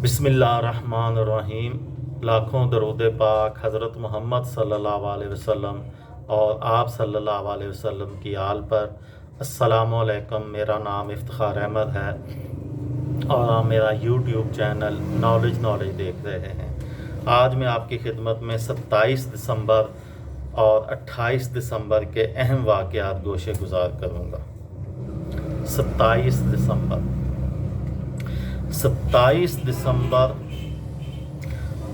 बिस्मिल्लाहिर्रहमानिर्रहीम। लाखों दरूद पाक हज़रत मोहम्मद सल्लल्लाहु अलैहि वसल्लम और आप सल्लल्लाहु अलैहि वसल्लम की आल पर। अस्सलामु अलैकुम। मेरा नाम इफ्तिखार अहमद है और आप मेरा यूट्यूब चैनल नॉलेज देख रहे हैं। आज मैं आपकी खिदमत में 27 दिसंबर और 28 दिसंबर के अहम वाक़यात गोशे गुजार करूँगा। 27 दिसंबर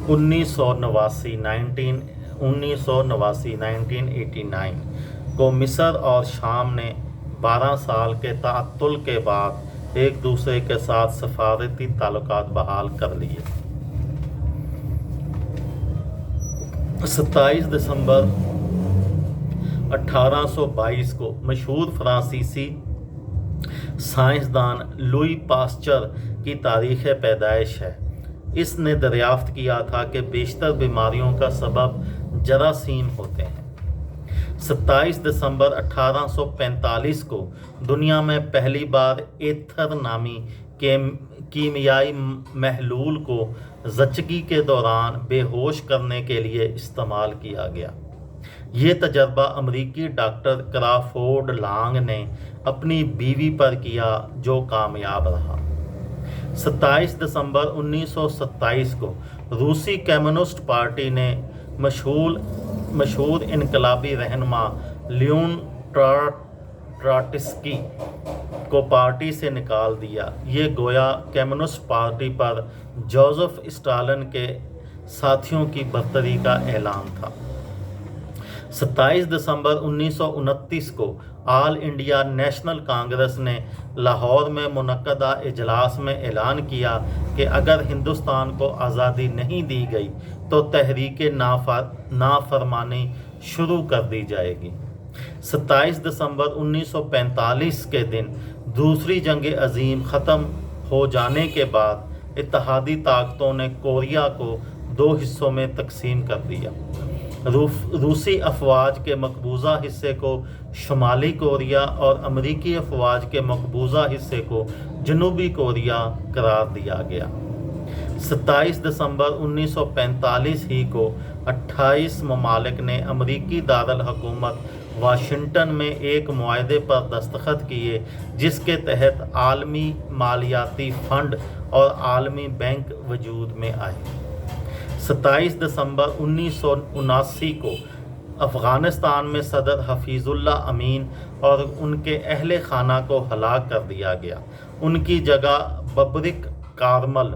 1989 को मिस्र और शाम ने 12 साल के ताअत्तुल के बाद एक दूसरे के साथ सफारती ताल्लुकात बहाल कर लिए। 27 दिसंबर 1822 को मशहूर फ्रांसीसी साइंसदान लुई पास्चर की तारीख़ पैदाइश है। इसने दरियाफ्त किया था कि बेशतर बीमारियों का सबब जरासीम होते हैं। 27 दिसंबर 1845 को दुनिया में पहली बार एथर नामी कीमियाई महलूल को ज़चगी के दौरान बेहोश करने के लिए इस्तेमाल किया गया। ये तजर्बा अमरीकी डॉक्टर क्राफोर्ड लॉन्ग ने अपनी बीवी पर किया, जो कामयाब रहा। 27 दिसंबर 1927 को रूसी कम्युनिस्ट पार्टी ने मशहूर इनकलाबी रहनुमा लियोन ट्रॉट्स्की को पार्टी से निकाल दिया। ये गोया कम्युनिस्ट पार्टी पर जोसेफ स्टालिन के साथियों की बर्तरी का ऐलान था। 27 दिसंबर 1929 को ऑल इंडिया नेशनल कांग्रेस ने लाहौर में मुनक्कदा इजलास में ऐलान किया कि अगर हिंदुस्तान को आज़ादी नहीं दी गई तो तहरीक नाफरमानी शुरू कर दी जाएगी। 27 दिसंबर 1945 के दिन दूसरी जंग अजीम ख़त्म हो जाने के बाद इत्तेहादी ताकतों ने कोरिया को 2 हिस्सों में तकसीम कर दिया। रूसी अफवाज के मकबूजा हिस्से को शुमाली कोरिया और अमरीकी अफवाज के मकबूजा हिस्से को जनूबी कोरिया करार दिया गया। 27 दिसंबर 1945 ही को 28 ममालिक ने अमरीकी दारुल हुकूमत वाशिंगटन में एक मुआहदे पर दस्तखत किए, जिसके तहत आलमी मालियाती फ़ंड और आलमी बैंक वजूद में आए। 27 दिसंबर 1979 को अफ़ग़ानिस्तान में सदर हफीज़ुल्लाह अमीन और उनके अहले खाना को हलाक कर दिया गया। उनकी जगह बबरिक कारमल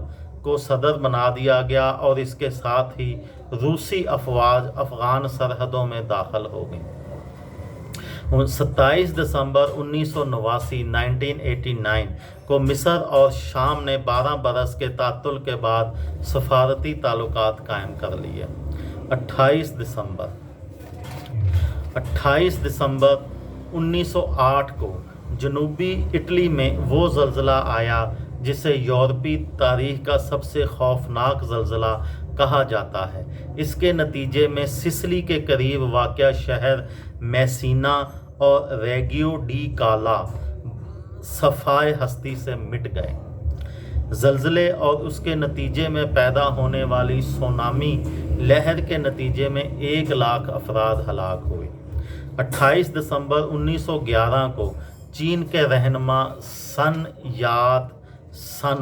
को सदर बना दिया गया और इसके साथ ही रूसी अफवाज अफ़ग़ान सरहदों में दाखिल हो गई। 27 दिसंबर 1989 को मिस्र और शाम ने 12 बरस के ताअत्तुल के बाद सफारती ताल्लुकात कायम कर लिए। 28 दिसंबर 1908 को जनूबी इटली में वो ज़लज़ला आया जिसे यूरोपी तारीख़ का सबसे खौफनाक ज़लज़ला कहा जाता है। इसके नतीजे में सिसिली के करीब वाक़या शहर मैसीना और रेगियो डी काला सफ़ाए हस्ती से मिट गए। ज़लज़ले और उसके नतीजे में पैदा होने वाली सुनामी लहर के नतीजे में 1 लाख अफराद हलाक हुए। 28 दिसंबर 1911 को चीन के रहनुमा सन यात सन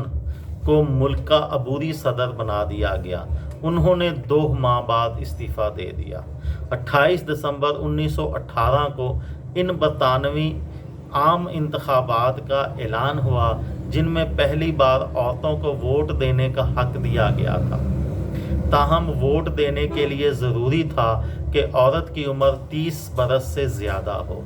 को मुल्क का अबूरी सदर बना दिया गया। उन्होंने 2 माह बाद इस्तीफ़ा दे दिया। 28 दिसंबर 1918 को इन बरतानवी आम इंतखाबात का ऐलान हुआ, जिनमें पहली बार औरतों को वोट देने का हक दिया गया था। ताहम वोट देने के लिए ज़रूरी था कि औरत की उम्र 30 बरस से ज़्यादा हो।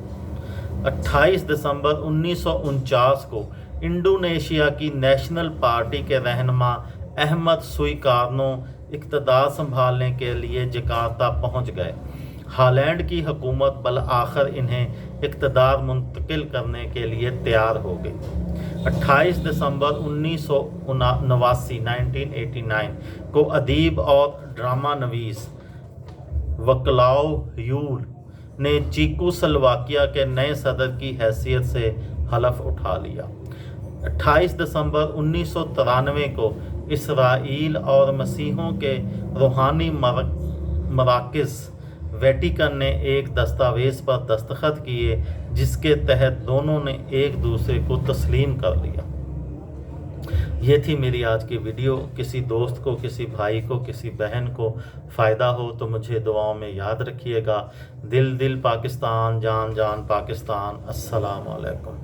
28 दिसंबर 1949 को इंडोनेशिया की नेशनल पार्टी के रहनुमा अहमद सुइकार्नो इक़्तिदार संभालने के लिए जकार्ता पहुंच गए। हॉलैंड की हुकूमत बलआखिर इन्हें इक़्तिदार मुंतकिल करने के लिए तैयार हो गई। 28 दिसंबर 1989 को अदीब और ड्रामा नवीस वक्लाव ह्यूल ने चेकोस्लोवाकिया के नए सदर की हैसियत से हलफ उठा लिया। 28 दिसंबर 1993 को इसराइल और मसीहों के रूहानी मराकज़ वेटिकन ने एक दस्तावेज़ पर दस्तखत किए जिसके तहत दोनों ने एक दूसरे को तस्लीम कर लिया। ये थी मेरी आज की वीडियो। किसी दोस्त को, किसी भाई को, किसी बहन को फ़ायदा हो तो मुझे दुआओं में याद रखिएगा। दिल दिल पाकिस्तान, जान जान पाकिस्तान। अस्सलाम वालेकुम।